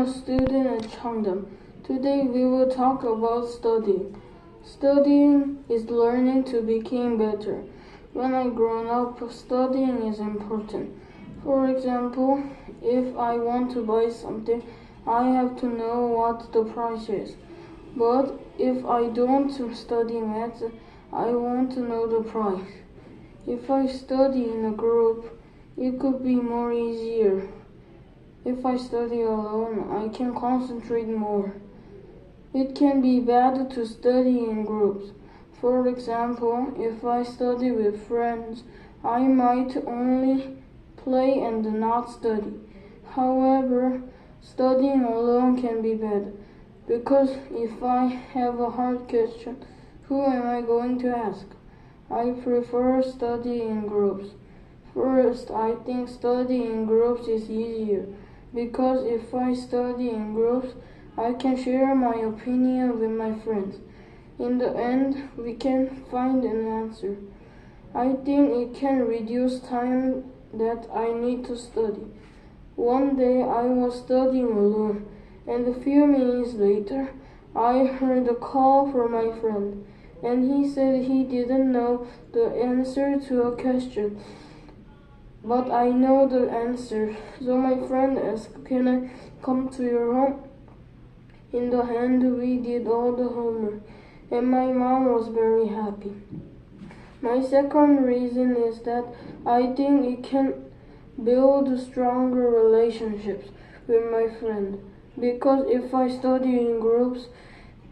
a student at 청담. Today we will talk about studying. Studying is learning to become better. When I grow up, studying is important. For example, if I want to buy something, I have to know what the price is. But if I don't study math, I won't know the price. If I study in a group, it could be more easier. If I study alone, I can concentrate more. It can be bad to study in groups. For example, if I study with friends, I might only play and not study. However, studying alone can be bad, because if I have a hard question, who am I going to ask? I prefer studying in groups. First, I think studying in groups is easier, because if I study in groups, I can share my opinion with my friends. In the end, we can find an answer. I think it can reduce time that I need to study. One day I was studying alone, and a few minutes later, I heard a call from my friend, and he said he didn't know the answer to a question. But I know the answer, so my friend asked, "Can I come to your home?" In the end, we did all the homework, and my mom was very happy. My second reason is that I think it can build stronger relationships with my friend, because if I study in groups,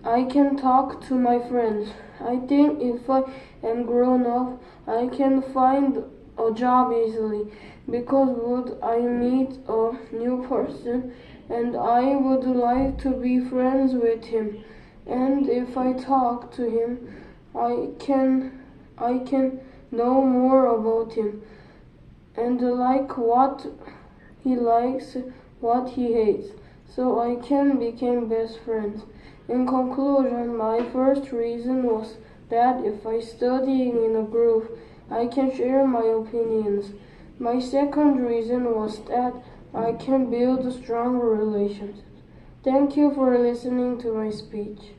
I can talk to my friends. I think if I am grown up, I can find a job easily, because would I meet a new person and I would like to be friends with him, and if I talk to him, I can know more about him and like what he likes, what he hates, so I can become best friends. In conclusion, my first reason was that if I study in a group, I can share my opinions. My second reason was that I can build stronger relationships. Thank you for listening to my speech.